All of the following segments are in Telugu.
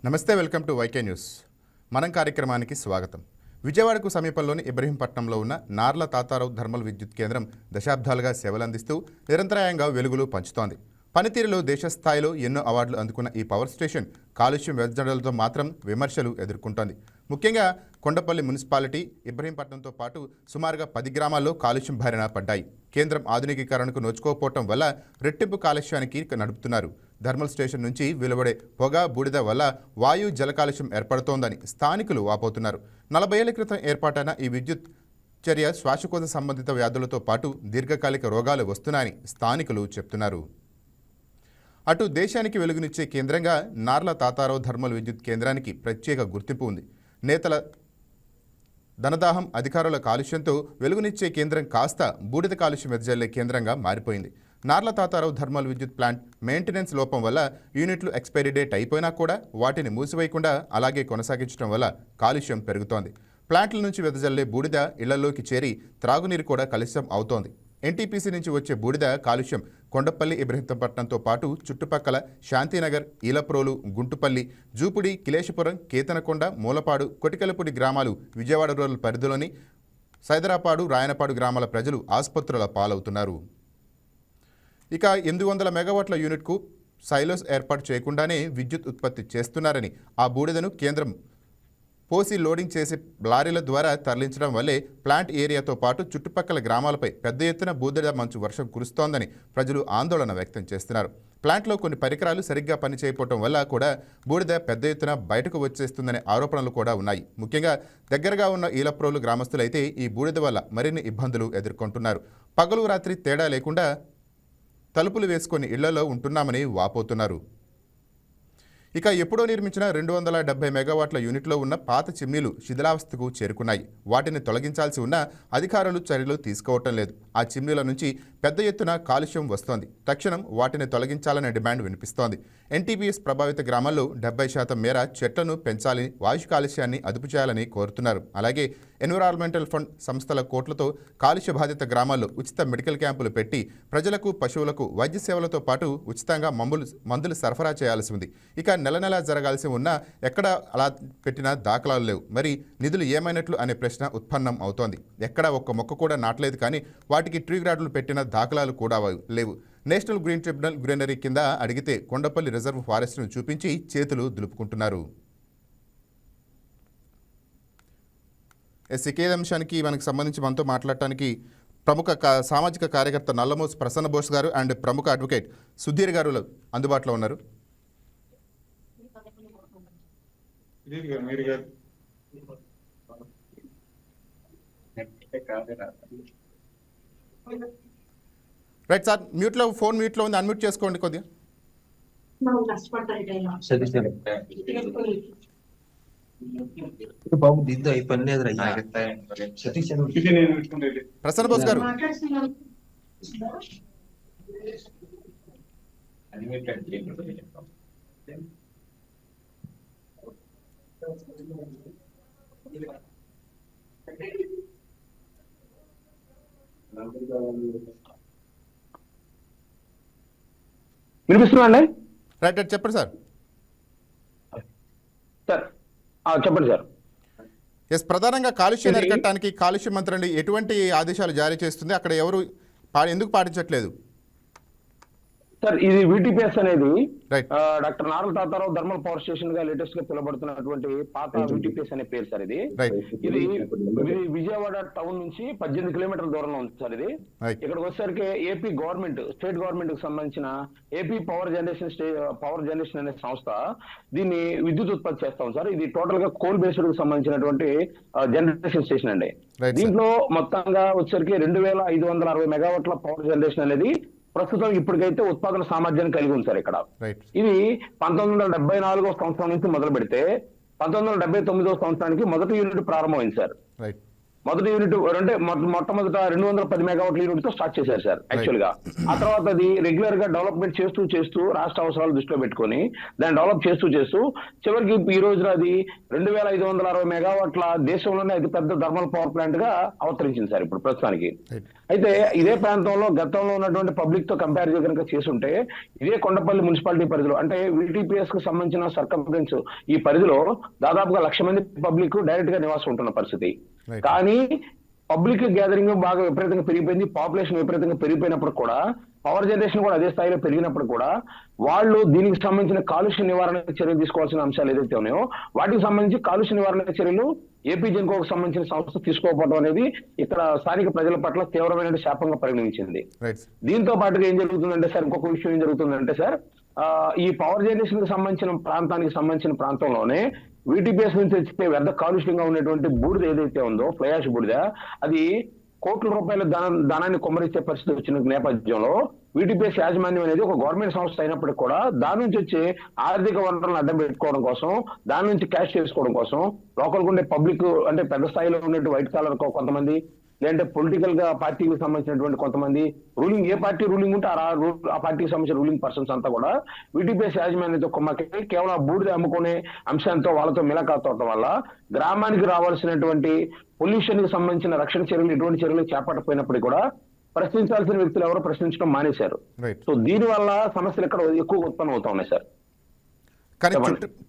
నమస్తే, వెల్కమ్ టు వైకే న్యూస్. మనం కార్యక్రమానికి స్వాగతం. విజయవాడకు సమీపంలోని ఇబ్రహీంపట్నంలో ఉన్న నార్ల తాతారావు థర్మల్ విద్యుత్ కేంద్రం దశాబ్దాలుగా సేవలందిస్తూ నిరంతరాయంగా వెలుగులు పంచుతోంది. పనితీరులో దేశస్థాయిలో ఎన్నో అవార్డులు అందుకున్న ఈ పవర్ స్టేషన్ కాలుష్యం వెదజల్లడంతో మాత్రం విమర్శలు ఎదుర్కొంటోంది. ముఖ్యంగా కొండపల్లి మున్సిపాలిటీ, ఇబ్రహీంపట్నంతో పాటు సుమారుగా 10 గ్రామాల్లో కాలుష్యం బారిన పడ్డాయి. కేంద్రం ఆధునికీకరణకు నోచుకోకపోవటం వల్ల రెట్టింపు కాలుష్యానికి నడుపుతున్నారు. థర్మల్ స్టేషన్ నుంచి వెలువడే పొగ, బూడిద వల్ల వాయు, జల కాలుష్యం ఏర్పడుతోందని స్థానికులు వాపోతున్నారు. 40 ఏళ్ల క్రితం ఏర్పాటైన ఈ విద్యుత్ చర్య శ్వాసకోశ సంబంధిత వ్యాధులతో పాటు దీర్ఘకాలిక రోగాలు వస్తున్నాయని స్థానికులు చెప్తున్నారు. అటు దేశానికి వెలుగునిచ్చే కేంద్రంగా నార్ల తాతారావు థర్మల్ విద్యుత్ కేంద్రానికి ప్రత్యేక గుర్తింపు ఉంది. నేతల ధనదాహం, అధికారుల కాలుష్యంతో వెలుగునిచ్చే కేంద్రం కాస్త బూడిద కాలుష్యం వెదజల్లే కేంద్రంగా మారిపోయింది. నార్ల తాతారావు థర్మల్ విద్యుత్ ప్లాంట్ మెయింటెనెన్స్ లోపం వల్ల యూనిట్లు ఎక్స్పైరీ డేట్ అయిపోయినా కూడా వాటిని మూసివేయకుండా అలాగే కొనసాగించడం వల్ల కాలుష్యం పెరుగుతోంది. ప్లాంట్ల నుంచి వెదజల్లే బూడిద ఇళ్లలోకి చేరి త్రాగునీరు కూడా కలుషితం అవుతోంది. ఎన్టీపీసీ నుంచి వచ్చే బూడిద కాలుష్యం కొండపల్లి, ఇబ్రహీంపట్నంతో పాటు చుట్టుపక్కల శాంతినగర్, ఈలప్రోలు, గుంటుపల్లి, జూపుడి, కిలేశపురం, కేతనకొండ, మూలపాడు, కొటికలపూడి గ్రామాలు, విజయవాడ రూరల్ పరిధిలోని సైదరాపాడు, రాయనపాడు గ్రామాల ప్రజలు ఆసుపత్రుల పాలవుతున్నారు. ఇక 800 మెగావాట్ల యూనిట్కు సైలోస్ ఏర్పాటు చేయకుండానే విద్యుత్ ఉత్పత్తి చేస్తున్నారని, ఆ బూడిదను కేంద్రం పోసి లోడింగ్ చేసి లారీల ద్వారా తరలించడం వల్లే ప్లాంట్ ఏరియాతో పాటు చుట్టుపక్కల గ్రామాలపై పెద్ద ఎత్తున బూడిద మంచు వర్షం కురుస్తోందని ప్రజలు ఆందోళన వ్యక్తం చేస్తున్నారు. ప్లాంట్లో కొన్ని పరికరాలు సరిగ్గా పనిచేయకపోవడం వల్ల కూడా బూడిద పెద్ద ఎత్తున బయటకు వచ్చేస్తుందనే ఆరోపణలు కూడా ఉన్నాయి. ముఖ్యంగా దగ్గరగా ఉన్న ఈలప్రోలు గ్రామస్తులైతే ఈ బూడిద వల్ల మరిన్ని ఇబ్బందులు ఎదుర్కొంటున్నారు. పగలు రాత్రి తేడా లేకుండా తలుపులు వేసుకొని ఇళ్లలో ఉంటున్నామని వాపోతున్నారు. ఇక ఎప్పుడో నిర్మించిన 270 మెగావాట్ల యూనిట్లో ఉన్న పాత చిమ్నీలు శిథిలావస్థకు చేరుకున్నాయి. వాటిని తొలగించాల్సి ఉన్నా అధికారులు చర్యలు తీసుకోవటం లేదు. ఆ చిమ్నీల నుంచి పెద్ద ఎత్తున కాలుష్యం వస్తోంది. తక్షణం వాటిని తొలగించాలనే డిమాండ్ వినిపిస్తోంది. ఎన్టీపీఎస్ ప్రభావిత గ్రామాల్లో 70% మేర చెట్లను పెంచాలని, వాయు కాలుష్యాన్ని అదుపు చేయాలని కోరుతున్నారు. అలాగే ఎన్విరాన్మెంటల్ ఫండ్ సంస్థల కోట్లతో కాలుష్య బాధిత గ్రామాల్లో ఉచిత మెడికల్ క్యాంపులు పెట్టి ప్రజలకు, పశువులకు వైద్య సేవలతో పాటు ఉచితంగా మందులు సరఫరా చేయాల్సి ఉంది. ఇక నెల జరగాల్సి ఉన్నా ఎక్కడ అలా పెట్టిన దాఖలాలు లేవు. మరి నిధులు ఏమైనట్లు అనే ప్రశ్న ఉత్పన్నం అవుతోంది. ఎక్కడ ఒక్క మొక్క కూడా నాటలేదు, కానీ వాటికి ట్రీ గార్డులు పెట్టిన దాఖలాలు కూడా లేవు. నేషనల్ గ్రీన్ ట్రిబ్యునల్ గ్రీనరీ కింద అడిగితే కొండపల్లి రిజర్వ్ ఫారెస్ట్ను చూపించి చేతులు దులుపుకుంటున్నారు. ఇదే అంశానికి మనకు సంబంధించి మనతో మాట్లాడటానికి ప్రముఖ సామాజిక కార్యకర్త నల్లమోస్ ప్రసన్న బోస్ గారు అండ్ ప్రముఖ అడ్వకేట్ సుధీర్ గారు అందుబాటులో ఉన్నారు. రైట్ సార్, ఫోన్ మ్యూట్లో ఉంది, అన్మ్యూట్ చేసుకోండి కొద్దిగా. బాబు దిద్దు అయి పని లేదు. ప్రసన్న బోస్ గారు, వినిపిస్తున్నా అండి? రైట్ చెప్పండి సార్. చెప్పండి సార్. ఎస్, ప్రధానంగా కాలుష్యం అరికట్టడానికి కాలుష్య మంత్రి ఎటువంటి ఆదేశాలు జారీ చేస్తుంది? అక్కడ ఎవరు ఎందుకు పాటించట్లేదు? సార్, ఇది వీటీపీఎస్ అనేది doctor Narla Tatarao thermal power station గా లేటెస్ట్ గా పిలువబడుతున్నటువంటి పాత వీటీపీఎస్ అనే పేరు సార్. ఇది విజయవాడ టౌన్ నుంచి 18 కిలోమీటర్ల దూరంలో ఉంది సార్. ఇది ఇక్కడికి వచ్చేసరికి ఏపీ గవర్నమెంట్, స్టేట్ గవర్నమెంట్ కు సంబంధించిన ఏపీ పవర్ జనరేషన్ అనే సంస్థ దీన్ని విద్యుత్ ఉత్పత్తి చేస్తాం సార్. ఇది టోటల్ గా కోల్ బేస్డ్ కు సంబంధించినటువంటి జనరేషన్ స్టేషన్ అండి. దీంట్లో మొత్తంగా వచ్చేసరికి 2560 మెగావాట్ల పవర్ జనరేషన్ అనేది ప్రస్తుతం ఇప్పటికైతే ఉత్పాదన సామర్థ్యాన్ని కలిగి ఉంది సార్. ఇక్కడ ఇది 1974 సంవత్సరం నుంచి మొదలు పెడితే 1979 సంవత్సరానికి మొదటి యూనిట్ ప్రారంభమైంది సార్. మొదటి యూనిట్ అంటే మొట్టమొదట 210 మెగావాట్ల యూనిట్ తో స్టార్ట్ చేశారు సార్ యాక్చువల్ గా. ఆ తర్వాత అది రెగ్యులర్ గా డెవలప్మెంట్ చేస్తూ రాష్ట్ర అవసరాలు దృష్టిలో పెట్టుకొని దాన్ని డెవలప్ చేస్తూ చివరికి ఈ రోజున అది 2560 మెగావాట్ల దేశంలోనే అతి పెద్ద థర్మల్ పవర్ ప్లాంట్ గా అవతరించింది సార్ ఇప్పుడు ప్రస్తుతానికి. అయితే ఇదే ప్రాంతంలో గతంలో ఉన్నటువంటి పబ్లిక్ తో కంపేర్ కనుక చేసుంటే ఇదే కొండపల్లి మున్సిపాలిటీ పరిధిలో అంటే VTPS కు సంబంధించిన సర్కంఫరెన్స్ ఈ పరిధిలో దాదాపుగా 1,00,000 మంది పబ్లిక్ డైరెక్ట్ గా నివాసం ఉంటున్న పరిస్థితి. కానీ పబ్లిక్ గ్యాదరింగ్ బాగా విపరీతంగా పెరిగిపోయింది, పాపులేషన్ విపరీతంగా పెరిగిపోయినప్పుడు కూడా పవర్ జనరేషన్ కూడా అదే స్థాయిలో పెరిగినప్పుడు కూడా వాళ్ళు దీనికి సంబంధించిన కాలుష్య నివారణ చర్యలు తీసుకోవాల్సిన అంశాలు ఏదైతే ఉన్నాయో వాటికి సంబంధించి కాలుష్య నివారణ చర్యలు ఏపీ జెన్కోకు సంబంధించిన సంస్థ తీసుకోకపోవడం అనేది ఇక్కడ స్థానిక ప్రజల పట్ల తీవ్రమైన శాపంగా పరిగణించింది. దీంతో పాటుగా ఏం జరుగుతుందంటే సార్, ఇంకొక విషయం ఏం జరుగుతుందంటే సార్, ఈ పవర్ జనరేషన్ కి సంబంధించిన ప్రాంతంలోనే VTPS నుంచి వచ్చే వ్యర్థ కాలుష్యంగా ఉన్నటువంటి బూడిద ఏదైతే ఉందో ఫ్లై యాష్ బూడిద, అది కోట్ల రూపాయల ధనాన్ని కొమ్మరిచ్చే పరిస్థితి వచ్చిన నేపథ్యంలో VTPS యాజమాన్యం అనేది ఒక గవర్నమెంట్ సంస్థ అయినప్పటికీ కూడా దాని నుంచి వచ్చే ఆర్థిక వనరులను అడ్డం పెట్టుకోవడం కోసం, దాని నుంచి క్యాష్ చేసుకోవడం కోసం లోకల్గా ఉండే పబ్లిక్ అంటే పెద్ద స్థాయిలో ఉన్నటువంటి వైట్ కాలర్ కొంతమంది, లేదంటే పొలిటికల్ గా పార్టీకి సంబంధించినటువంటి కొంతమంది రూలింగ్ ఏ పార్టీ రూలింగ్ ఉంటే ఆ పార్టీకి సంబంధించిన రూలింగ్ పర్సన్స్ అంతా కూడా VTPS యాజమాన్యంతో కొమ్మకి కేవలం బూడిద అమ్ముకునే అంశంతో వాళ్ళతో మిలకాతవడం వల్ల గ్రామానికి రావాల్సినటువంటి పొల్యూషన్ కి సంబంధించిన రక్షణ చర్యలు ఎటువంటి చర్యలు చేపట్టకపోయినప్పటికీ కూడా ప్రశ్నించాల్సిన వ్యక్తులు ఎవరో ప్రశ్నించడం మానేశారు. సో దీని వల్ల సమస్యలు ఇక్కడ ఎక్కువ ఉత్పన్నం అవుతా ఉన్నాయి సార్. కానీ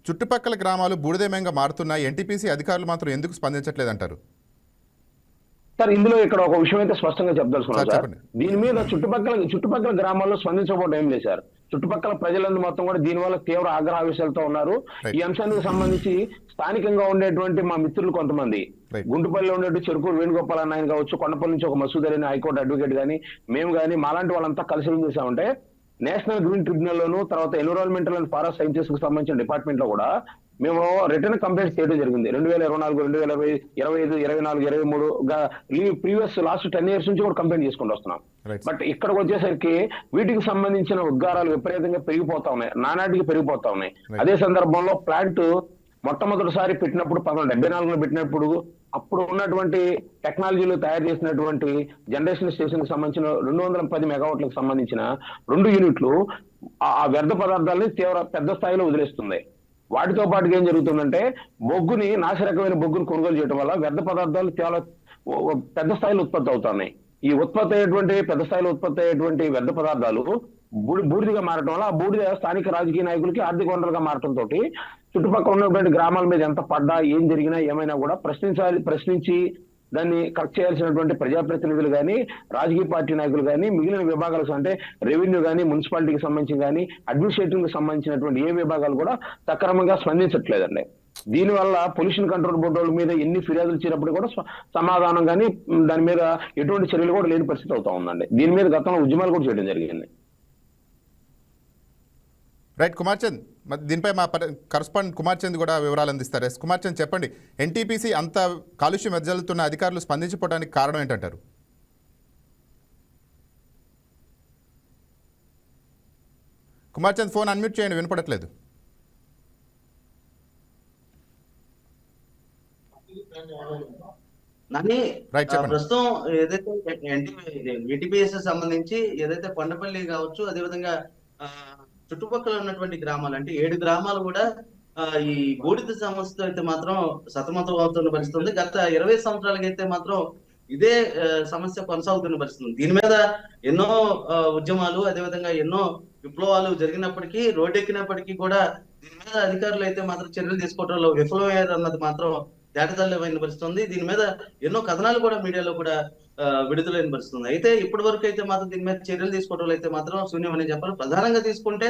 చుట్టుపక్కల గ్రామాలు బూడిదేమయంగా మారుతున్నాయి, NTPC అధికారులు మాత్రం ఎందుకు స్పందించట్లేదంటారు? సార్ ఇందులో ఇక్కడ ఒక విషయం అయితే స్పష్టంగా చెప్పదలుచుకున్నాను సార్. దీని మీద చుట్టుపక్కల గ్రామాల్లో స్పందించకపోవడం ఏం లేదు సార్. చుట్టుపక్కల ప్రజలందరూ మొత్తం కూడా దీని వల్ల తీవ్ర ఆగ్రహావేశాలతో ఉన్నారు. ఈ అంశానికి సంబంధించి స్థానికంగా ఉండేటువంటి మా మిత్రులు కొంతమంది గుంటుపల్లిలో ఉండేటువంటి చెరుకూరు వేణుగోపాల్ అన్న ఆయన కావచ్చు, కొండపల్లి నుంచి ఒక మసూద్ అలీ హైకోర్టు అడ్వకేట్ గానీ మేము కానీ మాలాంటి వాళ్ళంతా కలిసి ఏం చేశామంటే నేషనల్ గ్రీన్ ట్రిబ్యునల్ లోను, తర్వాత ఎన్విరాన్మెంటల్ అండ్ ఫారెస్ట్ సైన్సెస్ కు సంబంధించిన డిపార్ట్మెంట్ లో కూడా మేము రిటర్న్ కంప్లైంట్ చేయడం జరిగింది. 2024, 2020, 25, 24, 23 ప్రీవియస్ లాస్ట్ 10 years నుంచి కూడా కంప్లైంట్ చేసుకుంటూ వస్తున్నాం. బట్ ఇక్కడికి వచ్చేసరికి వీటికి సంబంధించిన ఉద్గారాలు విపరీతంగా పెరిగిపోతా ఉన్నాయి, నానాటికి పెరిగిపోతా ఉన్నాయి. అదే సందర్భంలో ప్లాంట్ మొట్టమొదటిసారి పెట్టినప్పుడు 1974లో పెట్టినప్పుడు అప్పుడు ఉన్నటువంటి టెక్నాలజీలో తయారు చేసినటువంటి జనరేషన్ స్టేషన్ కి సంబంధించిన 210 మెగావాట్లకు సంబంధించిన 2 యూనిట్లు ఆ వ్యర్థ పదార్థాలని పెద్ద స్థాయిలో వదిలేస్తుంది. వాటితో పాటుగా ఏం జరుగుతుందంటే బొగ్గుని నాశరకమైన బొగ్గుని కొనుగోలు చేయడం వల్ల వ్యర్థ పదార్థాలు చాలా పెద్ద స్థాయిలో ఉత్పత్తి అవుతున్నాయి. ఈ పెద్ద స్థాయిలో ఉత్పత్తి అయ్యేటువంటి వ్యర్థ పదార్థాలు బూడిదిగా మారటం వల్ల ఆ బూడిద స్థానిక రాజకీయ నాయకులకి ఆర్థిక వనరులుగా మారటంతో చుట్టుపక్కల ఉన్నటువంటి గ్రామాల మీద ఎంత పడ్డా ఏం జరిగినా ఏమైనా కూడా ప్రశ్నించి దాన్ని కరెక్ట్ చేయాల్సినటువంటి ప్రజాప్రతినిధులు కానీ, రాజకీయ పార్టీ నాయకులు కానీ, మిగిలిన విభాగాలకు అంటే రెవెన్యూ కానీ, మున్సిపాలిటీకి సంబంధించి కానీ, అడ్మినిస్ట్రేటివ్ కి సంబంధించినటువంటి ఏ విభాగాలు కూడా సక్రమంగా స్పందించట్లేదండి. దీనివల్ల పొల్యూషన్ కంట్రోల్ బోర్డు మీద ఎన్ని ఫిర్యాదులు ఇచ్చినప్పుడు కూడా సమాధానం కానీ దాని మీద ఎటువంటి చర్యలు కూడా లేని పరిస్థితి అవుతా ఉందండి. దీని మీద గతంలో ఉద్యమాలు కూడా చేయడం జరిగింది. రైట్ కుమార్ చంద్, దీనిపై మా కరస్పాండెంట్ కుమార్ చంద్ కూడా వివరాలు అందిస్తారు. కుమార్ చంద్ చెప్పండి, NTPC అంత కాలుష్యం వెదజల్లుతున్న అధికారులు స్పందించకపోవడానికి కారణం ఏంటంటారు? కుమార్ చంద్ ఫోన్ అన్మ్యూట్ చేయండి, వినపడట్లేదు. ప్రస్తుతం ఏదైతే VTPS సంబంధించి ఏదైతే కొండపల్లి కావచ్చు, అదేవిధంగా చుట్టుపక్కల ఉన్నటువంటి గ్రామాలు అంటే 7 గ్రామాలు కూడా ఈ బూడిద సమస్యతో అయితే మాత్రం సతమతం అవుతున్న పరిస్థితి ఉంది. గత 20 సంవత్సరాలకి అయితే మాత్రం ఇదే సమస్య కొనసాగుతున్న పరిస్థితి ఉంది. దీని మీద ఎన్నో ఉద్యమాలు, అదేవిధంగా ఎన్నో విప్లవాలు జరిగినప్పటికీ, రోడ్డెక్కినప్పటికీ కూడా దీని మీద అధికారులు అయితే మాత్రం చర్యలు తీసుకోవడంలో విఫలమయ్యారు అన్నది మాత్రం తేటతెల్లమైన పరిస్థితి ఉంది. దీని మీద ఎన్నో కథనాలు కూడా మీడియాలో కూడా విడుదలైన పరిస్థితి ఉంది. అయితే ఇప్పటి వరకు అయితే మాత్రం దీని మీద చర్యలు తీసుకోవడం అయితే మాత్రం శూన్యమని చెప్పాలి. ప్రధానంగా తీసుకుంటే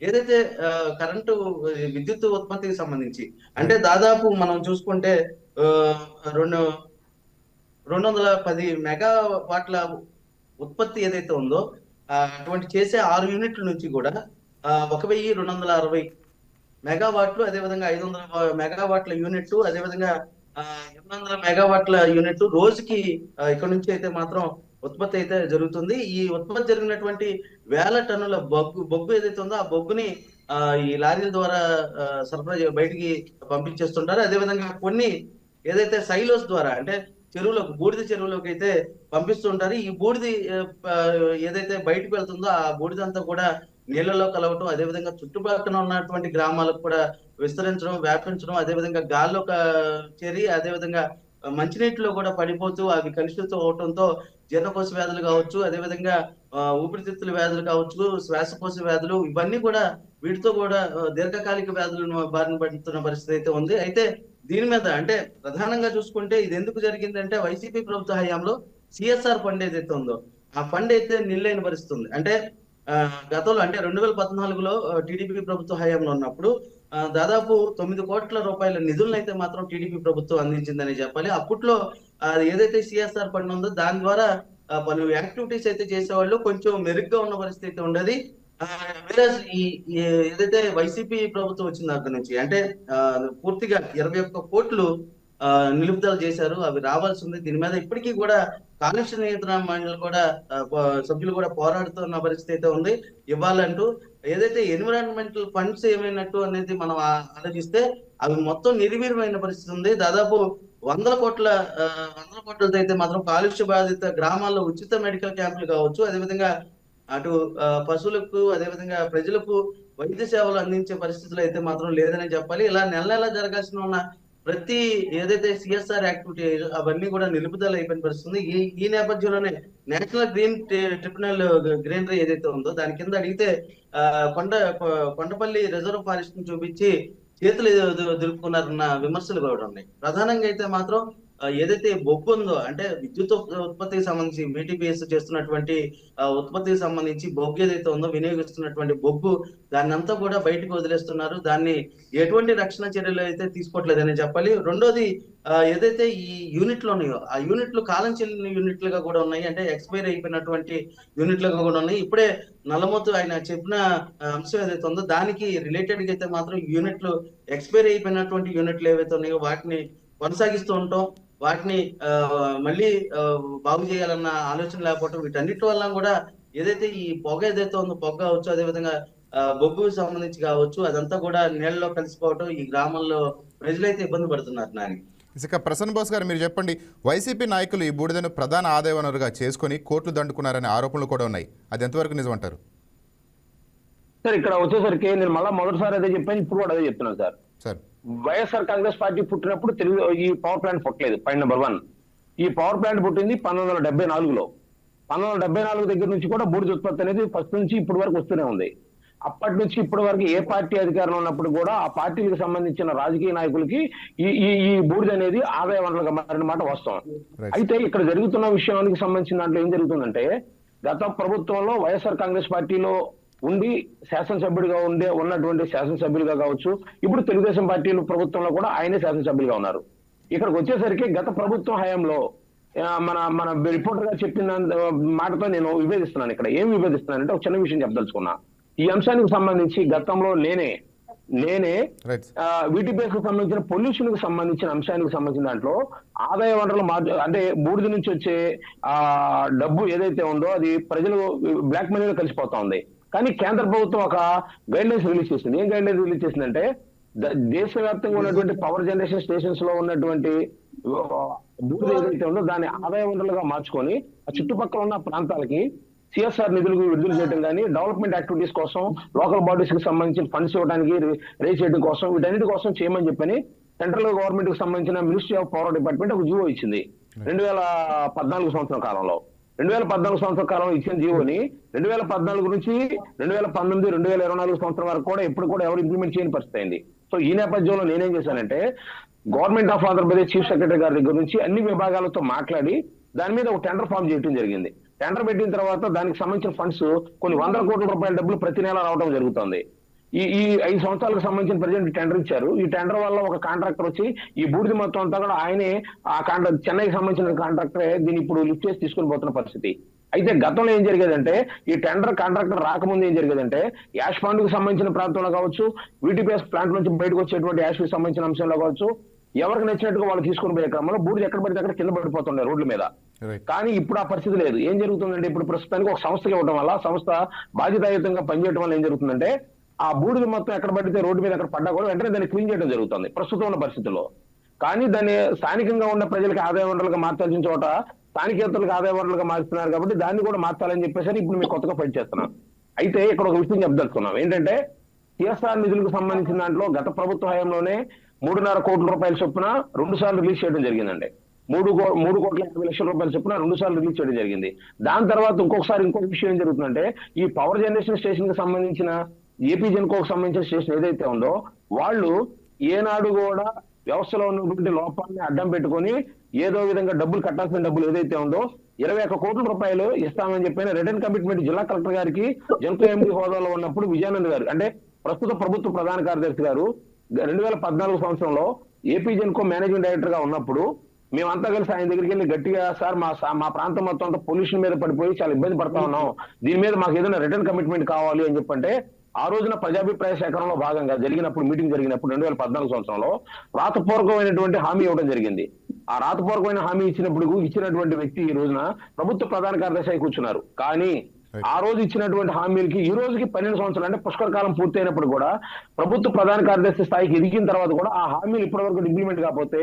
ఏదైతే కరెంటు విద్యుత్ ఉత్పత్తికి సంబంధించి అంటే దాదాపు మనం చూసుకుంటే 210 మెగావాట్ల ఉత్పత్తి ఏదైతే ఉందో అటువంటి చేసే 6 యూనిట్ల నుంచి కూడా 1260 మెగావాట్లు, అదేవిధంగా 500 మెగావాట్ల యూనిట్, అదేవిధంగా 800 మెగావాట్ల యూనిట్ రోజుకి ఇక్కడ నుంచి అయితే మాత్రం ఉత్పత్తి అయితే జరుగుతుంది. ఈ ఉత్పత్తి జరిగినటువంటి 1000 టన్నుల బొగ్గు ఏదైతే ఉందో ఆ బొగ్గుని ఈ లారీల ద్వారా సరఫరా బయటికి పంపించేస్తుంటారు. అదేవిధంగా కొన్ని ఏదైతే సైలోస్ ద్వారా అంటే చెరువులోకి, బూడిద చెరువులోకి అయితే పంపిస్తుంటారు. ఈ బూడిది ఏదైతే బయటకు వెళ్తుందో ఆ బూడిదంతా కూడా నీళ్లలో కలవటం, అదేవిధంగా చుట్టుపక్కల ఉన్నటువంటి గ్రామాలకు కూడా విస్తరించడం, వ్యాపించడం, అదేవిధంగా గాల్లో చేరి, అదేవిధంగా మంచినీటిలో కూడా పడిపోతూ అవి కలుషితం అవటంతో జీర్ణకోశ వ్యాధులు కావచ్చు, అదేవిధంగా ఊపిరితిత్తుల వ్యాధులు కావచ్చు, శ్వాసకోశ వ్యాధులు, ఇవన్నీ కూడా వీటితో కూడా దీర్ఘకాలిక వ్యాధులను బారిన పడుతున్న పరిస్థితి అయితే ఉంది. అయితే దీని మీద అంటే ప్రధానంగా చూసుకుంటే ఇది ఎందుకు జరిగిందంటే వైసీపీ ప్రభుత్వ హయాంలో సిఎస్ఆర్ ఫండ్ ఏదైతే ఉందో ఆ ఫండ్ అయితే నిల్లైన పరిస్థితి ఉంది. అంటే గతంలో అంటే 2014లో టీడీపీ ప్రభుత్వ హయాంలో ఉన్నప్పుడు దాదాపు 9 కోట్ల రూపాయల నిధులను అయితే మాత్రం టీడీపీ ప్రభుత్వం అందించిందని చెప్పాలి. అప్పట్లో ఏదైతే సిఎస్ఆర్ ఫండ్ ఉందో దాని ద్వారా పలు యాక్టివిటీస్ అయితే చేసేవాళ్ళు, కొంచెం మెరుగ్గా ఉన్న పరిస్థితి అయితే ఉండేది. ఈ ఏదైతే వైసీపీ ప్రభుత్వం వచ్చిన దగ్గర నుంచి అంటే పూర్తిగా 21 కోట్లు నిలుపుదల చేశారు. అవి రావాల్సి ఉంది. దీని మీద ఇప్పటికీ కూడా కాలుష్య నియంత్రణ మండలి కూడా సభ్యులు కూడా పోరాడుతున్న పరిస్థితి అయితే ఉంది. ఇవ్వాలంటూ ఏదైతే ఎన్విరాన్మెంటల్ ఫండ్స్ ఏమైనట్టు అనేది మనం ఆలోచిస్తే అవి మొత్తం నిర్వీర్యమైన పరిస్థితి ఉంది. దాదాపు వందల కోట్లతో అయితే మాత్రం కాలుష్య బాధిత గ్రామాల్లో ఉచిత మెడికల్ క్యాంపులు కావచ్చు, అదేవిధంగా అటు పశువులకు, అదేవిధంగా ప్రజలకు వైద్య సేవలు అందించే పరిస్థితులు అయితే మాత్రం లేదని చెప్పాలి. ఇలా నెల నెల జరగాల్సిన ఉన్న ప్రతి ఏదైతే సిఎస్ఆర్ యాక్టివిటీ అవన్నీ కూడా నిలుపుదల అయిపోయిన పరిస్థితుంది. ఈ నేపథ్యంలోనే నేషనల్ ట్రిబ్యునల్ గ్రీనరీ ఏదైతే ఉందో దాని కింద అడిగితే కొండపల్లి రిజర్వ్ ఫారెస్ట్ ని చూపించి చేతులు దులుపుకున్నారన్న విమర్శలు కూడా ఉన్నాయి. ప్రధానంగా అయితే మాత్రం ఏదైతే బొగ్గు ఉందో అంటే విద్యుత్ ఉత్పత్తికి సంబంధించి వీటీపీఎస్ చేస్తున్నటువంటి ఉత్పత్తికి సంబంధించి బొగ్గు ఏదైతే ఉందో వినియోగిస్తున్నటువంటి బొగ్గు దాన్ని అంతా కూడా బయటకు వదిలేస్తున్నారు. దాన్ని ఎటువంటి రక్షణ చర్యలు అయితే తీసుకోవట్లేదని చెప్పాలి. రెండోది ఏదైతే ఈ యూనిట్లు ఉన్నాయో ఆ యూనిట్లు కాలం చెల్లిన యూనిట్లుగా కూడా ఉన్నాయి. అంటే ఎక్స్పైర్ అయిపోయినటువంటి యూనిట్లుగా కూడా ఉన్నాయి. ఇప్పుడే నల్లమోతు ఆయన చెప్పిన అంశం ఏదైతే ఉందో దానికి రిలేటెడ్ గా అయితే మాత్రం యూనిట్లు ఎక్స్పైర్ అయిపోయినటువంటి యూనిట్లు ఏవైతే ఉన్నాయో వాటిని కొనసాగిస్తూ ఉంటాం, వాటిని మళ్ళీ బాగు చేయాలన్న ఆలోచన లేకపోవడం, వీటన్నిటి వల్ల కూడా ఏదైతే ఈ పొగ ఏదైతే ఉందో పొగ కావచ్చు, అదేవిధంగా బొగ్గుకు సంబంధించి కావచ్చు, అదంతా కూడా నీళ్ళలో కలిసిపోవటం ఈ గ్రామంలో ప్రజలైతే ఇబ్బంది పడుతున్నారు. నాని ఇక ప్రసన్న బోస్ గారు, మీరు చెప్పండి, వైసీపీ నాయకులు ఈ బూడిదను ప్రధాన ఆదాయ వనరుగా చేసుకుని కోట్లు దండుకున్నారనే ఆరోపణలు కూడా ఉన్నాయి. అది ఎంతవరకు నిజమంటారు? సార్ ఇక్కడ వచ్చేసరికి నేను మళ్ళీ మొదటిసారి అదే చెప్పాను, ఇప్పుడు కూడా అదే చెప్తున్నాను sir. Sir YSR Congress party పుట్టినప్పుడు తెలుగు ఈ పవర్ ప్లాంట్ పుట్టలేదు. Point number 1. ఈ పవర్ ప్లాంట్ పుట్టింది 1974లో. 1974 దగ్గర నుంచి కూడా బూడిద ఉత్పత్తి అనేది ఫస్ట్ నుంచి ఇప్పటి వరకు వస్తూనే ఉంది. అప్పటి నుంచి ఇప్పటి వరకు ఏ పార్టీ అధికారంలో ఉన్నప్పుడు కూడా ఆ పార్టీలకు సంబంధించిన రాజకీయ నాయకులకి ఈ బూడిద అనేది ఆదాయ వనరులుగా మారిన మాట వాస్తవం. అయితే ఇక్కడ జరుగుతున్న విషయానికి సంబంధించిన దాంట్లో ఏం జరుగుతుందంటే, గత ప్రభుత్వంలో వైఎస్ఆర్ కాంగ్రెస్ పార్టీలో ఉండి శాసనసభ్యుడిగా ఉన్నటువంటి శాసనసభ్యులుగా కావచ్చు, ఇప్పుడు తెలుగుదేశం పార్టీలు ప్రభుత్వంలో కూడా ఆయనే శాసనసభ్యులుగా ఉన్నారు. ఇక్కడికి వచ్చేసరికి గత ప్రభుత్వం హయాంలో మన రిపోర్టర్ గా చెప్పిన మాటతో నేను విభేదిస్తున్నాను. ఇక్కడ ఏం విభేదిస్తున్నానంటే ఒక చిన్న విషయం చెప్పదలుచుకున్నా. ఈ అంశానికి సంబంధించి గతంలో నేనే వీటిపేస్ కు సంబంధించిన పొల్యూషన్ కు సంబంధించిన అంశానికి సంబంధించిన దాంట్లో ఆదాయ వనరులు అంటే బూడిద నుంచి వచ్చే డబ్బు ఏదైతే ఉందో అది ప్రజలు బ్లాక్ మనీలో కలిసిపోతా ఉంది. కానీ కేంద్ర ప్రభుత్వం ఒక గైడ్ లైన్స్ రిలీజ్ చేసింది. ఏం గైడ్ లైన్స్ రిలీజ్ చేసిందంటే, దేశవ్యాప్తంగా ఉన్నటువంటి పవర్ జనరేషన్ స్టేషన్స్ లో ఉన్నటువంటి బూడిద ఏదైతే ఉందో దాన్ని ఆదాయ వనరులుగా మార్చుకొని ఆ చుట్టుపక్కల ఉన్న ప్రాంతాలకి సిఎస్ఆర్ నిధులకు విడుదల చేయడం కానీ, డెవలప్మెంట్ యాక్టివిటీస్ కోసం లోకల్ బాడీస్ కి సంబంధించిన ఫండ్స్ ఇవ్వడానికి రేజ్ చేయడం కోసం, వీటన్నిటి కోసం చేయమని చెప్పని సెంట్రల్ గవర్నమెంట్ కి సంబంధించిన మినిస్ట్రీ ఆఫ్ పవర్ డిపార్ట్మెంట్ ఒక జీవో ఇచ్చింది 2014 సంవత్సరం కాలంలో. 2014 సంవత్సరం కాలంలో ఇచ్చిన జీవోని 2014 నుంచి 2019, 2024 సంవత్సరం వరకు కూడా ఎప్పుడు కూడా ఎవరు ఇంప్లిమెంట్ చేయని పరిస్థితి అయింది. సో ఈ నేపథ్యంలో నేనేం చేశానంటే, government of Andhra Pradesh chief secretary గారి దగ్గర నుంచి అన్ని విభాగాలతో మాట్లాడి దాని మీద ఒక టెండర్ ఫామ్ చేయడం జరిగింది. టెండర్ పెట్టిన తర్వాత దానికి సంబంధించిన ఫండ్స్ కొన్ని 100 కోట్ల రూపాయల డబ్బులు ప్రతి నెల రావడం జరుగుతుంది. ఈ 5 సంవత్సరాలకు సంబంధించిన ప్రజెంట్ టెండర్ ఇచ్చారు. ఈ టెండర్ వల్ల ఒక కాంట్రాక్టర్ వచ్చి ఈ బూడిద మొత్తం అంతా కూడా ఆయనే ఆ కాంట్రాక్ట్ చెన్నైకి సంబంధించిన కాంట్రాక్టరే దీన్ని ఇప్పుడు లిఫ్ట్ చేసి తీసుకుని పోతున్న పరిస్థితి. అయితే గతంలో ఏం జరిగేదంటే, ఈ టెండర్ కాంట్రాక్టర్ రాకముందు ఏం జరిగేదంటే, యాష్ ఫండ్ కు సంబంధించిన ప్రాంతంలో కావచ్చు, వీటీపీఎస్ ప్లాంట్ నుంచి బయటకు వచ్చేటువంటి యాష్ కి సంబంధించిన అంశంలో కావచ్చు, ఎవరికి నచ్చినట్టుగా వాళ్ళు తీసుకుని పోయే క్రమంలో బూడిద ఎక్కడ పడితే అక్కడ కింద పడిపోతుండే రోడ్ల మీద. కానీ ఇప్పుడు ఆ పరిస్థితి లేదు. ఏం జరుగుతుందంటే, ఇప్పుడు ప్రస్తుతానికి ఒక సంస్థకి ఇవ్వడం వల్ల, సంస్థ బాధ్యతాయుతంగా పనిచేయడం వల్ల ఏం జరుగుతుందంటే, ఆ బూడిద మొత్తం ఎక్కడ పడితే రోడ్డు మీద ఎక్కడ పడ్డా కూడా వెంటనే దాన్ని క్లీన్ చేయడం జరుగుతుంది ప్రస్తుతం ఉన్న పరిస్థితుల్లో. కానీ దాన్ని స్థానికంగా ఉన్న ప్రజలకు ఆదాయ వనరులుగా మార్చాల్సిన చోట స్థానికేతరులకు ఆదాయ వనరులుగా మార్చుతున్నారు కాబట్టి దాన్ని కూడా మార్చాలని చెప్పేసరి ఇప్పుడు మేము కొత్తగా ఫైట్ చేస్తున్నాం. అయితే ఇక్కడ ఒక విషయం చెప్పదలుచుకున్నాం ఏంటంటే సిఎస్ఆర్ నిధులకు సంబంధించిన దాంట్లో గత ప్రభుత్వ హయాంలోనే 3.5 కోట్ల రూపాయల చొప్పున 2 సార్లు రిలీజ్ చేయడం జరిగిందండి. 3,50,00,000 చొప్పున 2 సార్లు రిలీజ్ చేయడం జరిగింది. దాని తర్వాత ఇంకొక విషయం ఏం జరుగుతుందంటే ఈ పవర్ జనరేషన్ స్టేషన్ కి సంబంధించిన ఏపీ జెన్కోకు సంబంధించిన స్టేషన్ ఏదైతే ఉందో వాళ్ళు ఏనాడు కూడా వ్యవస్థలో ఉన్నటువంటి లోపాన్ని అడ్డం పెట్టుకొని ఏదో విధంగా డబ్బులు కట్టాల్సిన డబ్బులు ఏదైతే ఉందో 21 కోట్ల రూపాయలు ఇస్తామని చెప్పిన రిటర్న్ కమిట్మెంట్ జిల్లా కలెక్టర్ గారికి జెన్కో ఎండీ హోదాలో ఉన్నప్పుడు విజయానంద్ గారు అంటే ప్రస్తుత ప్రభుత్వ ప్రధాన కార్యదర్శి గారు 2014 సంవత్సరంలో ఏపీ జెన్కో మేనేజింగ్ డైరెక్టర్ గా ఉన్నప్పుడు మేమంతా కలిసి ఆయన దగ్గరికి వెళ్ళి గట్టిగా సార్ మా ప్రాంతం మొత్తం అంతా పొల్యూషన్ మీద పడిపోయి చాలా ఇబ్బంది పడతా ఉన్నాం, దీని మీద మాకు ఏదైనా రిటర్న్ కమిట్మెంట్ కావాలి అని చెప్పంటే ఆ రోజున ప్రజాభిప్రాయ సేకరణలో భాగంగా మీటింగ్ జరిగినప్పుడు 2014 సంవత్సరంలో రాతపూర్వకమైనటువంటి హామీ ఇవ్వడం జరిగింది. ఆ రాతపూర్వకమైన హామీ ఇచ్చినటువంటి వ్యక్తి ఈ రోజున ప్రభుత్వ ప్రధాన కార్యదర్శి అయి కూర్చున్నారు. కానీ ఆ రోజు ఇచ్చినటువంటి హామీలకి ఈ రోజుకి 12 సంవత్సరాలు అంటే పుష్కర కాలం పూర్తి అయినప్పుడు కూడా ప్రభుత్వ ప్రధాన కార్యదర్శి స్థాయికి ఎదిగిన తర్వాత కూడా ఆ హామీలు ఇప్పటివరకు ఇంప్లిమెంట్ కాకపోతే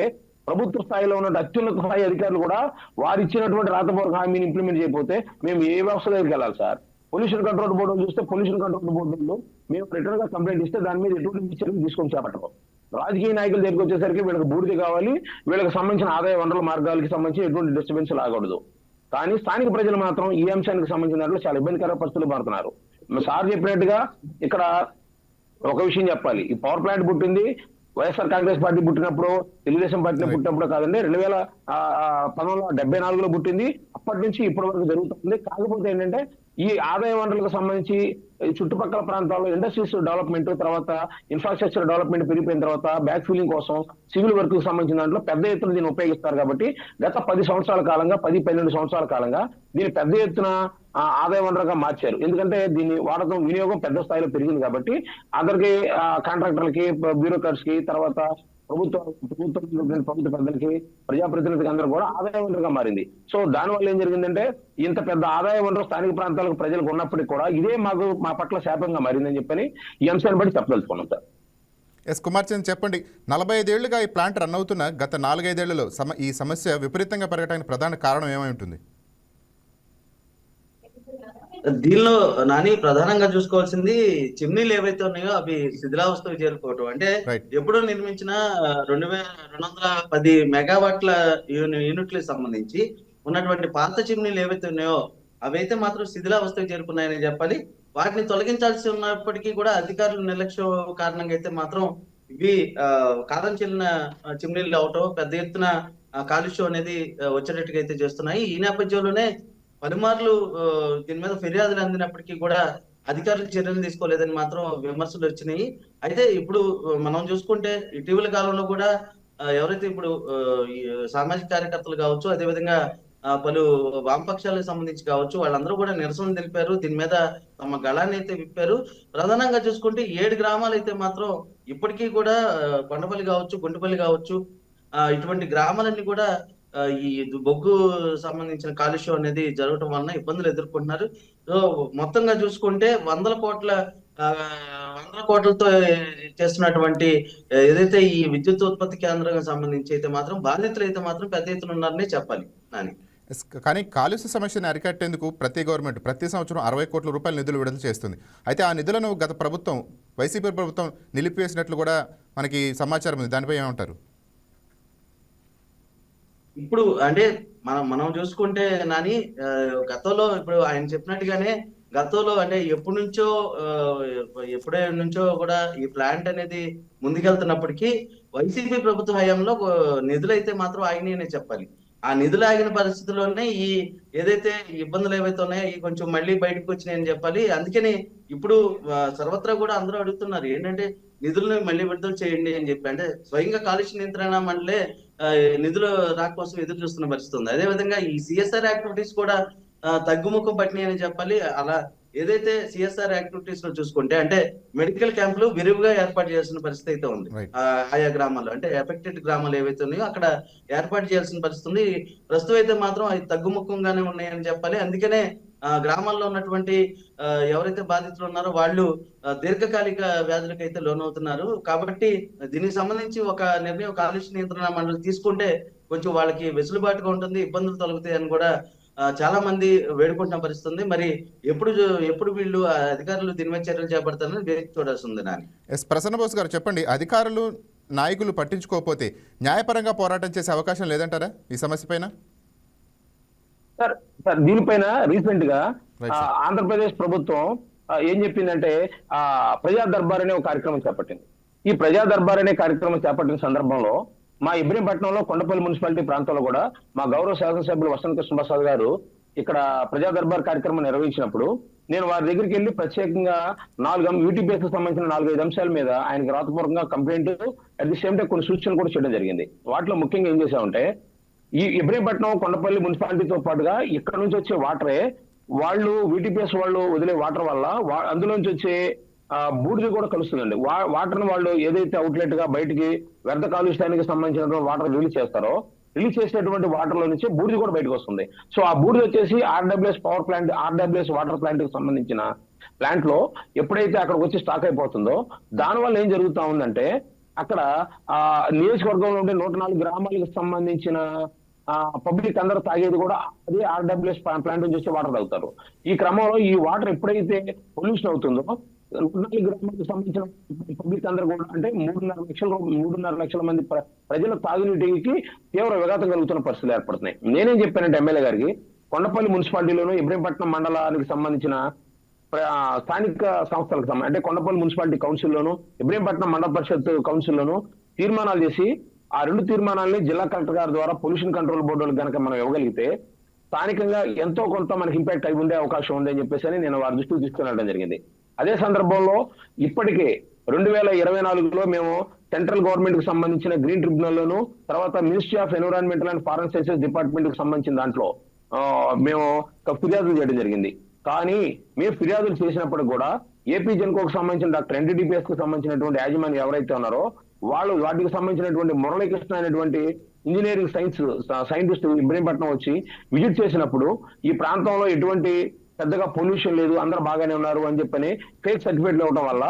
ప్రభుత్వ స్థాయిలో ఉన్న అత్యున్నత స్థాయి అధికారులు కూడా వారు ఇచ్చినటువంటి రాతపూర్వక హామీని ఇంప్లిమెంట్ చేయకపోతే మేము ఏ వ్యవస్థ దగ్గరికి వెళ్ళాలి సార్? పొల్యూషన్ కంట్రోల్ బోర్డు చూస్తే పొల్యూషన్ కంట్రోల్ బోర్డులో మేము రిటర్న్ గా కంప్లైంట్ ఇస్తే దాని మీద ఎటువంటి చర్యలు తీసుకొని చేపట్టడం. రాజకీయ నాయకుల దగ్గరికి వచ్చేసరికి వీళ్ళకి బూడిద కావాలి, వీళ్ళకి సంబంధించిన ఆదాయ వనరుల మార్గాలకి సంబంధించి ఎటువంటి డిస్టర్బెన్స్ లాగకూడదు. కానీ స్థానిక ప్రజలు మాత్రం ఈ అంశానికి సంబంధించిన దాంట్లో చాలా ఇబ్బందికర పరిస్థితులు మారుతున్నారు. సార్ చెప్పినట్టుగా ఇక్కడ ఒక విషయం చెప్పాలి, ఈ పవర్ ప్లాంట్ పుట్టింది వైఎస్ఆర్ కాంగ్రెస్ పార్టీ పుట్టినప్పుడు, తెలుగుదేశం పార్టీ పుట్టినప్పుడు కాదండి, 1974లో పుట్టింది. అప్పటి నుంచి ఇప్పటి వరకు జరుగుతుంది. కాకపోతే ఏంటంటే ఈ ఆదాయ వనరులకు సంబంధించి చుట్టుపక్కల ప్రాంతాల్లో ఇండస్ట్రీస్ డెవలప్మెంట్, తర్వాత ఇన్ఫ్రాస్ట్రక్చర్ డెవలప్మెంట్ పెరిగిపోయిన తర్వాత బ్యాక్ ఫిల్లింగ్ కోసం సివిల్ వర్క్ కు సంబంధించిన దాంట్లో పెద్ద ఎత్తున దీన్ని ఉపయోగిస్తారు. కాబట్టి గత 10 సంవత్సరాల కాలంగా 10-12 సంవత్సరాల కాలంగా దీన్ని పెద్ద ఎత్తున ఆదాయ వనరుగా మార్చారు. ఎందుకంటే దీన్ని వాడకం వినియోగం పెద్ద స్థాయిలో పెరిగింది కాబట్టి అందరికి కాంట్రాక్టర్లకి, బ్యూరోక్రాట్స్ కి, తర్వాత ప్రభుత్వ పెద్దలకి, ప్రజాప్రతినిధులకి అందరూ కూడా ఆదాయ వనరుగా మారింది. సో దానివల్ల ఏం జరిగిందంటే ఇంత పెద్ద ఆదాయ వనరు స్థానిక ప్రాంతాలకు ప్రజలకు ఉన్నప్పటికీ కూడా ఇదే మా పట్ల శాపంగా మారిందని చెప్పని ఈ అంశాన్ని బట్టి చెప్పదలుచుకున్నాం సార్. కుమార్ చంద్ చెప్పండి, 45 ఏళ్లుగా ఈ ప్లాంట్ రన్ అవుతున్న గత 4-5 ఏళ్లలో ఈ సమస్య విపరీతంగా పెరగడానికి ప్రధాన కారణం ఏమై ఉంటుంది? దీనిలో నాని ప్రధానంగా చూసుకోవాల్సింది చిమ్నీలు ఏవైతే ఉన్నాయో అవి శిథిలావస్థకు చేరుకోవటం. అంటే ఎప్పుడో నిర్మించిన 2210 మెగావాట్ల యూనిట్లకు సంబంధించి ఉన్నటువంటి పాత చిమ్నీలు ఏవైతే ఉన్నాయో అవైతే మాత్రం శిథిలావస్థకు చేరుకున్నాయని చెప్పాలి. వాటిని తొలగించాల్సి ఉన్నప్పటికీ కూడా అధికారుల నిర్లక్ష్యం కారణంగా అయితే మాత్రం ఇవి కాలం చెల్లిన చిమ్నీలు అవటం, పెద్ద ఎత్తున కాలుష్యం అనేది వచ్చేటట్టుగా అయితే చేస్తున్నాయి. ఈ నేపథ్యంలోనే పలుమార్లు దీని మీద ఫిర్యాదులు అందినప్పటికీ కూడా అధికారులు చర్యలు తీసుకోలేదని మాత్రం విమర్శలు వచ్చినాయి. అయితే ఇప్పుడు మనం చూసుకుంటే ఇటీవల కాలంలో కూడా ఎవరైతే ఇప్పుడు సామాజిక కార్యకర్తలు కావచ్చు, అదేవిధంగా పలు వామపక్షాలకు సంబంధించి కావచ్చు, వాళ్ళందరూ కూడా నిరసన తెలిపారు. దీని మీద తమ గళాన్ని అయితే విప్పారు. ప్రధానంగా చూసుకుంటే 7 గ్రామాలు అయితే మాత్రం ఇప్పటికీ కూడా కొండపల్లి కావచ్చు, గుంటపల్లి కావచ్చు, ఇటువంటి గ్రామాలన్నీ కూడా ఈ బొగ్గు సంబంధించిన కాలుష్యం అనేది జరగటం వలన ఇబ్బందులు ఎదుర్కొంటున్నారు. సో మొత్తంగా చూసుకుంటే 100 కోట్లతో చేస్తున్నటువంటి ఏదైతే ఈ విద్యుత్ ఉత్పత్తి కేంద్రానికి సంబంధించి అయితే మాత్రం బాధితులు అయితే మాత్రం పెద్ద ఎత్తున ఉన్నారనే చెప్పాలి. కానీ కాలుష్య సమస్యను అరికట్టేందుకు గవర్నమెంట్ ప్రతి సంవత్సరం 60 కోట్ల రూపాయల నిధులు విడుదల చేస్తుంది. అయితే ఆ నిధులను గత ప్రభుత్వం, వైసీపీ ప్రభుత్వం నిలిపివేసినట్లు కూడా మనకి సమాచారం ఉంది. దానిపై ఏమంటారు? ఇప్పుడు అంటే మనం చూసుకుంటే నాని, గతంలో ఇప్పుడు ఆయన చెప్పినట్టుగానే గతంలో అంటే ఎప్పుడే నుంచో కూడా ఈ ప్లాంట్ అనేది ముందుకెళ్తున్నప్పటికీ వైసీపీ ప్రభుత్వ హయాంలో నిధులు అయితే మాత్రం ఆగినాయనే చెప్పాలి. ఆ నిధులు ఆగిన పరిస్థితుల్లోనే ఈ ఏదైతే ఇబ్బందులు ఏవైతే ఉన్నాయో ఈ కొంచెం మళ్ళీ బయటకు వచ్చినాయని చెప్పాలి. అందుకని ఇప్పుడు సర్వత్రా కూడా అందరూ అడుగుతున్నారు ఏంటంటే నిధులను మళ్ళీ విడుదల చేయండి అని చెప్పి. అంటే స్వయంగా కాలుష్య నియంత్రణ మండలే నిధులు రాక కోసం ఎదురు చూస్తున్న పరిస్థితి ఉంది. అదే విధంగా ఈ సిఎస్ఆర్ యాక్టివిటీస్ కూడా తగ్గుముఖం పట్టినాయి అని చెప్పాలి. అలా ఏదైతే సిఎస్ఆర్ యాక్టివిటీస్ లో చూసుకుంటే అంటే మెడికల్ క్యాంపులు విరివిగా ఏర్పాటు చేయాల్సిన పరిస్థితి అయితే ఉంది. ఆయా గ్రామాల్లో అంటే ఎఫెక్టెడ్ గ్రామాలు ఏవైతే ఉన్నాయో అక్కడ ఏర్పాటు చేయాల్సిన పరిస్థితి ఉంది. ప్రస్తుతం అయితే మాత్రం అవి తగ్గుముఖంగానే ఉన్నాయని చెప్పాలి. అందుకనే గ్రామాల్లో ఉన్నటువంటి ఎవరైతే బాధితులు ఉన్నారో వాళ్ళు దీర్ఘకాలిక వ్యాధులకైతే లోనవుతున్నారు. కాబట్టి దీనికి సంబంధించి ఒక నిర్ణయం కాలుష్య నియంత్రణ మండలి తీసుకుంటే కొంచెం వాళ్ళకి వెసులుబాటుగా ఉంటుంది, ఇబ్బందులు తొలగుతాయి అని కూడా చాలా మంది వేడుకుంటున్న పరిస్థితి ఉంది. మరి ఎప్పుడు వీళ్ళు అధికారులు దీని మీద చర్యలు చేపడతారని వేచి చూడాల్సి ఉంది. నాని ఎస్ ప్రసన్నబోస్ గారు చెప్పండి, అధికారులు నాయకులు పట్టించుకోకపోతే న్యాయపరంగా పోరాటం చేసే అవకాశం లేదంటారా ఈ సమస్య పైన? సార్ దీనిపైన రీసెంట్ గా Right, sir. ఆంధ్రప్రదేశ్ ప్రభుత్వం ఏం చెప్పిందంటే ప్రజా దర్బార్ అనే ఒక కార్యక్రమం చేపట్టింది. ఈ ప్రజా దర్బార్ అనే కార్యక్రమం చేపట్టిన సందర్భంలో మా ఇబ్రహీంపట్నంలో కొండపల్లి మున్సిపాలిటీ ప్రాంతంలో కూడా మా గౌరవ శాసనసభ్యులు వసంత కృష్ణ ప్రసాద్ గారు ఇక్కడ ప్రజా దర్బార్ కార్యక్రమం నిర్వహించినప్పుడు నేను వారి దగ్గరికి వెళ్ళి ప్రత్యేకంగా యూటీపీఎస్ సంబంధించిన 4-5 అంశాల మీద ఆయనకి రాతపూర్వకంగా complaint at the same time కొన్ని సూచనలు కూడా చేయడం జరిగింది. వాటిలో ముఖ్యంగా ఏం చేశామంటే ఈ ఇబ్రహీంపట్నం కొండపల్లి మున్సిపాలిటీతో పాటుగా ఇక్కడ నుంచి వచ్చే వాటరే వాళ్ళు వీటీపీఎస్ వాళ్ళు వదిలే వాటర్ వల్ల అందులోంచి వచ్చే బూడిద కూడా కలుస్తుందండి. వాటర్ ను వాళ్ళు ఏదైతే అవుట్లెట్ గా బయటికి వ్యర్థ కాలుష్యానికి సంబంధించినటువంటి వాటర్ రిలీజ్ చేస్తారో, రిలీజ్ చేసేటువంటి వాటర్ లో నుంచి బూడిద కూడా బయటకు వస్తుంది. సో ఆ బూడిద వచ్చేసి RWS power plant, RWS water plant కి సంబంధించిన ప్లాంట్ లో ఎప్పుడైతే అక్కడికి వచ్చి స్టాక్ అయిపోతుందో దానివల్ల ఏం జరుగుతా ఉందంటే అక్కడ నియోజకవర్గంలో ఉండే 104 గ్రామాలకు సంబంధించిన పబ్లిక్ అందరూ తాగేది కూడా అదే ఆర్డబ్ల్యూఎస్ ప్లాంట్ నుంచి వచ్చే వాటర్ తాగుతారు. ఈ క్రమంలో ఈ వాటర్ ఎప్పుడైతే పొల్యూషన్ అవుతుందో 104 గ్రామాలకు సంబంధించిన పబ్లిక్ అందరూ కూడా అంటే 3.5 లక్షల మంది ప్రజల తాగునీటికి తీవ్ర విఘాతం కలుగుతున్న పరిస్థితులు ఏర్పడుతున్నాయి. నేనేం చెప్పానంటే ఎమ్మెల్యే గారికి, కొండపల్లి మున్సిపాలిటీలోను ఇబ్రహీంపట్నం మండలానికి సంబంధించిన స్థానిక సంస్థలకు అంటే కొండపల్లి మున్సిపాలిటీ కౌన్సిల్లోను ఇబ్రహీంపట్నం మండల పరిషత్ కౌన్సిల్లోను తీర్మానాలు చేసి ఆ 2 తీర్మానాలని జిల్లా కలెక్టర్ గారి ద్వారా పొల్యూషన్ కంట్రోల్ బోర్డు కనుక మనం ఇవ్వగలిగితే స్థానికంగా ఎంతో కొంత మనకి ఇంపాక్ట్ అయి ఉండే అవకాశం ఉంది అని చెప్పేసి నేను వారి దృష్టికి తీసుకురావడం జరిగింది. అదే సందర్భంలో ఇప్పటికే 2024లో మేము సెంట్రల్ గవర్నమెంట్ కు సంబంధించిన గ్రీన్ ట్రిబ్యునల్ లోను తర్వాత ministry of environmental and foreign sciences department కు సంబంధించిన దాంట్లో మేము ఫిర్యాదులు చేయడం జరిగింది. కానీ మేము ఫిర్యాదులు చేసినప్పుడు కూడా ఏపీ జెన్కోకు సంబంధించిన డాక్టర్ ఎన్డీడీపీఎస్ కు సంబంధించినటువంటి యాజమాన్యం ఎవరైతే ఉన్నారో వాళ్ళు వాటికి సంబంధించినటువంటి మురళీకృష్ణ అనేటువంటి ఇంజనీరింగ్ సైంటిస్ట్ ఇబ్రహీంపట్నం వచ్చి విజిట్ చేసినప్పుడు ఈ ప్రాంతంలో ఎటువంటి పెద్దగా పొల్యూషన్ లేదు, అందరూ బాగానే ఉన్నారు అని చెప్పని ఫేక్ సర్టిఫికేట్లు ఇవ్వడం వల్ల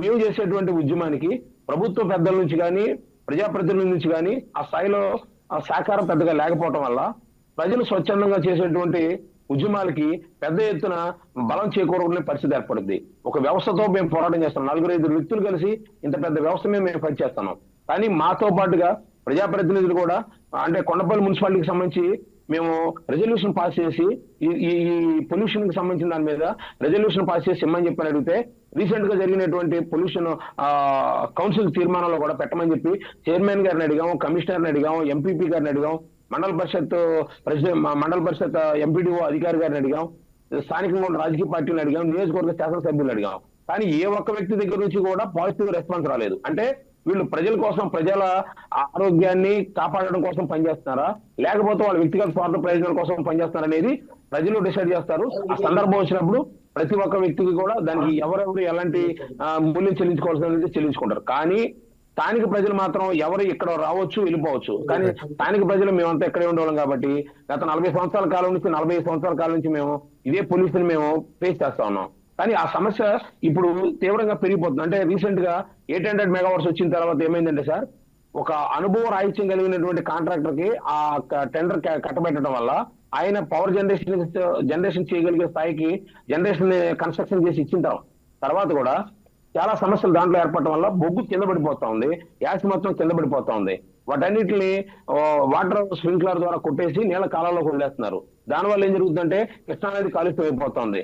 మేము చేసేటువంటి ఉద్యమానికి ప్రభుత్వ పెద్దల నుంచి కానీ ప్రజాప్రతినిధుల నుంచి కానీ ఆ స్థాయిలో సహకారం పెద్దగా లేకపోవడం వల్ల ప్రజలు స్వచ్ఛందంగా చేసేటువంటి ఉద్యమాలకి పెద్ద ఎత్తున బలం చేకూరుకునే పరిస్థితి ఏర్పడుద్ది. ఒక వ్యవస్థతో మేము పోరాటం చేస్తాం, 4-5 వ్యక్తులు కలిసి ఇంత పెద్ద వ్యవస్థ మేము ఫైట్ చేస్తున్నాం. కానీ మాతో పాటుగా ప్రజాప్రతినిధులు కూడా అంటే కొండపల్లి మున్సిపాలిటీకి సంబంధించి మేము రెజల్యూషన్ పాస్ చేసి ఈ పొల్యూషన్ కి సంబంధించిన దాని మీద రెజల్యూషన్ పాస్ చేసి ఇమ్మని చెప్పని అడిగితే రీసెంట్ గా జరిగినటువంటి పొల్యూషన్ కౌన్సిల్ తీర్మానంలో కూడా పెట్టమని చెప్పి చైర్మన్ గారిని అడిగాం, కమిషనర్ని అడిగాం, ఎంపీపీ గారిని అడిగాం, మండల పరిషత్ ఎంపీడీఓ అధికారి గారిని అడిగాం, స్థానికంగా ఉన్న రాజకీయ పార్టీని అడిగాం, నియోజకవర్గ శాసనసభ్యులు అడిగాం. కానీ ఏ ఒక్క వ్యక్తి దగ్గర నుంచి కూడా పాజిటివ్ రెస్పాన్స్ రాలేదు. అంటే వీళ్ళు ప్రజల కోసం, ప్రజల ఆరోగ్యాన్ని కాపాడడం కోసం పనిచేస్తున్నారా లేకపోతే వాళ్ళ వ్యక్తిగత స్వార్థ ప్రయోజనాల కోసం పనిచేస్తున్నారా అనేది ప్రజలు డిసైడ్ చేస్తారు. ఆ సందర్భం వచ్చినప్పుడు ప్రతి ఒక్క వ్యక్తికి కూడా దానికి ఎవరెవరు ఎలాంటి మూల్యం చెల్లించుకోవాల్సిన చెల్లించుకుంటారు. కానీ స్థానిక ప్రజలు మాత్రం ఎవరు ఇక్కడ రావచ్చు వెళ్ళిపోవచ్చు, కానీ స్థానిక ప్రజలు మేమంతా ఇక్కడే ఉండేవాళ్ళం కాబట్టి గత 40 సంవత్సరాల కాలం నుంచి 45 సంవత్సరాల కాలం నుంచి మేము ఇదే పొల్యూషన్ మేము ఫేస్ చేస్తా ఉన్నాం. కానీ ఆ సమస్య ఇప్పుడు తీవ్రంగా పెరిగిపోతుంది. అంటే రీసెంట్ గా 800 మెగావాట్స్ వచ్చిన తర్వాత ఏమైందంటే సార్, ఒక అనుభవ రాహిత్యం కలిగినటువంటి కాంట్రాక్టర్ కి ఆ టెండర్ కట్టబెట్టడం వల్ల ఆయన పవర్ జనరేషన్ చేయగలిగే స్థాయికి జనరేషన్ కన్స్ట్రక్షన్ చేసి ఇచ్చిన తర్వాత కూడా చాలా సమస్యలు దాంట్లో ఏర్పడటం వల్ల బొగ్గు కింద పడిపోతా ఉంది, గ్యాస్ మొత్తం కింద పడిపోతా ఉంది. వాటన్నిటిని వాటర్ స్ప్రింక్లర్ ద్వారా కొట్టేసి నీళ్ళ కాలంలోకి వదిలేస్తున్నారు. దానివల్ల ఏం జరుగుతుందంటే కృష్ణానది కాలుష్యం అయిపోతుంది.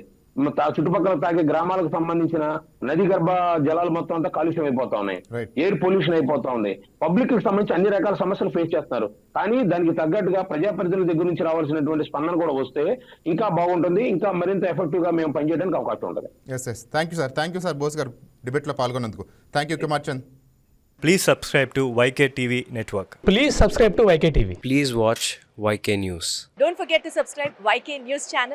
చుట్టుపక్కల తాగే గ్రామాలకు సంబంధించిన నది గర్భ జలాలు మొత్తం అంతా కాలుష్యం అయిపోతా ఉన్నాయి, ఎయిర్ పొల్యూషన్ అయిపోతా ఉంది. పబ్లిక్ కి సంబంధించి అన్ని రకాల సమస్యలు ఫేస్ చేస్తున్నారు. కానీ దానికి తగ్గట్టుగా ప్రజాప్రతినిధుల దగ్గర నుంచి రావాల్సినటువంటి స్పందన కూడా వస్తే ఇంకా బాగుంటుంది, ఇంకా మరింత ఎఫెక్టివ్ గా మేము పనిచేయడానికి అవకాశం ఉంటుంది. Thank you sir Bose garu debate లో పాల్గొన్నందుకు. Thank you Kumarchand. Please subscribe to YK TV Network. Please subscribe to YK TV. Please watch YK News. Don't forget to subscribe YK News channel